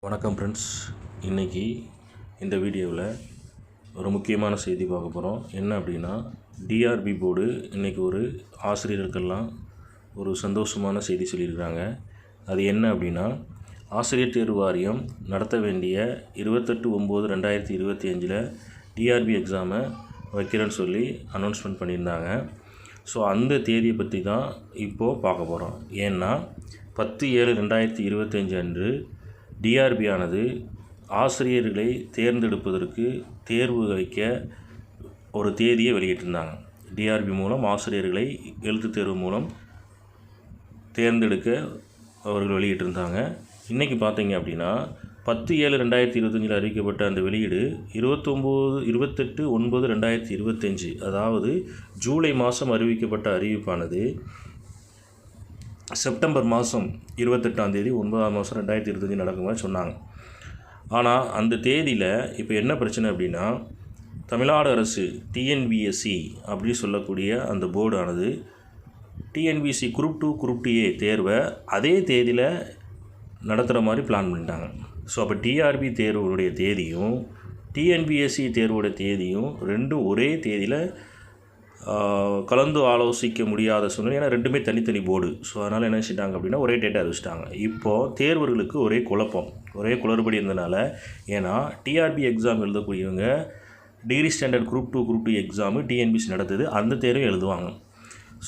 வணக்கம் ஃப்ரெண்ட்ஸ். இன்றைக்கி இந்த வீடியோவில் ஒரு முக்கியமான செய்தி பார்க்க போகிறோம். என்ன அப்படின்னா, டிஆர்பி போர்டு இன்றைக்கி ஒரு ஆசிரியர்களுக்கெல்லாம் ஒரு சந்தோஷமான செய்தி சொல்லியிருக்கிறாங்க. அது என்ன அப்படின்னா, ஆசிரியர் தேர்வு வாரியம் நடத்த வேண்டிய 28/9/2025 டிஆர்பி எக்ஸாமை வைக்கிறேன்னு சொல்லி அனௌன்ஸ்மெண்ட் பண்ணியிருந்தாங்க. ஸோ அந்த தேதியை பற்றி தான் இப்போது பார்க்க போகிறோம். ஏன்னா 10/7/2025 அன்று டிஆர்பி ஆனது ஆசிரியர்களை தேர்ந்தெடுப்பதற்கு தேர்வு வைக்க ஒரு தேதியை வெளியிட்டிருந்தாங்க. டிஆர்பி மூலம் ஆசிரியர்களை எழுத்துத் தேர்வு மூலம் தேர்ந்தெடுக்க அவர்கள் வெளியிட்டிருந்தாங்க. இன்றைக்கி பார்த்தீங்க அப்படின்னா 10/7/2025 அறிவிக்கப்பட்ட அந்த வெளியீடு 28/9/2025, அதாவது ஜூலை மாதம் அறிவிக்கப்பட்ட அறிவிப்பானது செப்டம்பர் மாதம் 28ஆம் தேதி 9ஆம் மாதம் 2025 நடக்கும் மாதிரி சொன்னாங்க. ஆனால் அந்த தேதியில் இப்போ என்ன பிரச்சனை அப்படின்னா, தமிழ்நாடு அரசு டிஎன்பிஎஸ்சி அப்படி சொல்லக்கூடிய அந்த போர்டு ஆனது டிஎன்பிஎஸ்சி குரூப் 2 குரூப் 2A தேர்வை அதே தேதியில் நடத்துகிற மாதிரி பிளான் பண்ணிட்டாங்க. ஸோ அப்போ டிஆர்பி தேர்வுடைய தேதியும் டிஎன்பிஎஸ்சி தேர்வோட தேதியும் ரெண்டும் ஒரே தேதியில் கலந்து ஆலோசிக்க முடியாத சூழ்நிலை. ஏன்னா ரெண்டுமே தனித்தனி போர்டு. ஸோ அதனால் என்ன செஞ்சிட்டாங்க அப்படின்னா, ஒரே டேட்டா அறிவிச்சிட்டாங்க. இப்போது தேர்வர்களுக்கு ஒரே குழப்பம், ஒரே குளறுபடி இருந்தனால, ஏன்னா டிஆர்பி எக்ஸாம் எழுதக்கூடியவங்க degree standard group 2 group 2 exam TNPSC நடத்துது, அந்த தேர்வும் எழுதுவாங்க.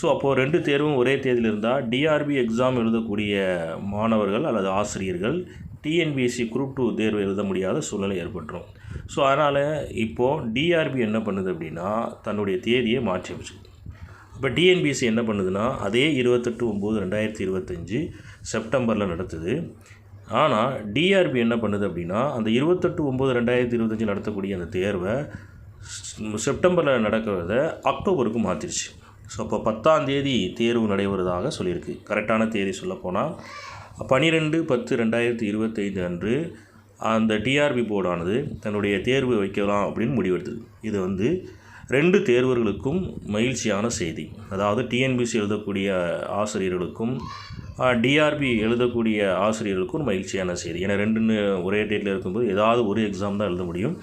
ஸோ அப்போது ரெண்டு தேர்வும் ஒரே தேதியில் இருந்தால் டிஆர்பி எக்ஸாம் எழுதக்கூடிய மாணவர்கள் அல்லது ஆசிரியர்கள் டிஎன்பிஎஸ்சி குரூப் 2 தேர்வு எழுத முடியாத சூழ்நிலை ஏற்பட்டுரும். ஸோ அதனால் இப்போது டிஆர்பி என்ன பண்ணுது அப்படின்னா, தன்னுடைய தேதியை மாற்றி வச்சு. இப்போ டிஎன்பிஎஸ்சி என்ன பண்ணுதுன்னா, அதே 28/9/2025 செப்டம்பரில் நடத்துது. ஆனால் டிஆர்பி என்ன பண்ணுது அப்படின்னா, அந்த 28/9/2025 நடத்தக்கூடிய அந்த தேர்வை செப்டம்பரில் நடக்கிறத அக்டோபருக்கு மாற்றிடுச்சு. ஸோ அப்போ 10ஆம் தேதி தேர்வு நடைபெறுவதாக சொல்லியிருக்கு. கரெக்டான தேதி சொல்லப்போனால் 12/10/2025 அன்று அந்த டிஆர்பி போர்டானது தன்னுடைய தேர்வு வைக்கலாம் அப்படின்னு முடிவெடுத்தது. இது ரெண்டு தேர்வர்களுக்கும் மகிழ்ச்சியான செய்தி. அதாவது டிஎன்பிஎஸ்சி எழுதக்கூடிய ஆசிரியர்களுக்கும் டிஆர்பி எழுதக்கூடிய ஆசிரியர்களுக்கும் மகிழ்ச்சியான செய்தி. ஏன்னா ரெண்டுன்னு ஒரே டேட்டில் இருக்கும்போது ஏதாவது ஒரு எக்ஸாம் தான் எழுத முடியும்.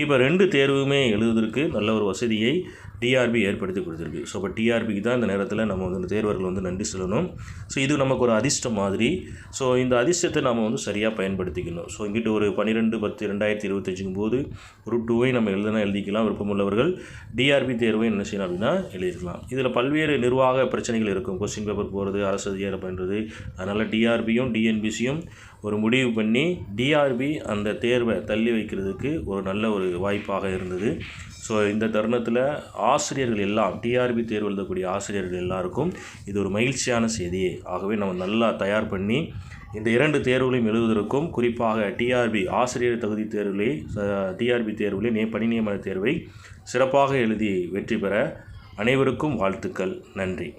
இப்போ ரெண்டு தேர்வுமே எழுதுவதற்கு நல்ல ஒரு வசதியை டிஆர்பி ஏற்படுத்தி கொடுத்துருக்கு. ஸோ இப்போ டிஆர்பிக்கு தான் இந்த நேரத்தில் நம்ம தேர்வர்கள் நன்றி சொல்லணும். ஸோ இது நமக்கு ஒரு அதிர்ஷ்டம் மாதிரி. ஸோ இந்த அதிர்ஷ்டத்தை நம்ம சரியாக பயன்படுத்திக்கணும். ஸோ இங்கிட்ட ஒரு 12/10/2025 போது குரூப் 2வை நம்ம எழுதிக்கலாம். விருப்பமுள்ளவர்கள் டிஆர்பி தேர்வை என்ன செய்யலாம் அப்படின்னா எழுதிக்கலாம். இதில் பல்வேறு நிர்வாக பிரச்சனைகள் இருக்கும். கொஸ்டின் பேப்பர் போகிறது, அரசு அதிகாரம் பண்ணுறது. அதனால் டிஆர்பியும் டிஎன்பிசியும் ஒரு முடிவு பண்ணி டிஆர்பி அந்த தேர்வை தள்ளி வைக்கிறதுக்கு ஒரு நல்ல ஒரு வாய்ப்பாக இருந்தது. ஸோ இந்த தருணத்தில் ஆசிரியர்கள் எல்லாம், டிஆர்பி தேர்வு எழுதக்கூடிய ஆசிரியர்கள் எல்லாருக்கும் இது ஒரு மகிழ்ச்சியான செய்தி. ஆகவே நம்ம நல்லா தயார் பண்ணி இந்த இரண்டு தேர்வுகளையும் எழுதுவதற்கும், குறிப்பாக டிஆர்பி ஆசிரியர் தகுதி தேர்வுகளை டிஆர்பி தேர்வுகளை பணி நியமன தேர்வை சிறப்பாக எழுதி வெற்றி பெற அனைவருக்கும் வாழ்த்துக்கள். நன்றி.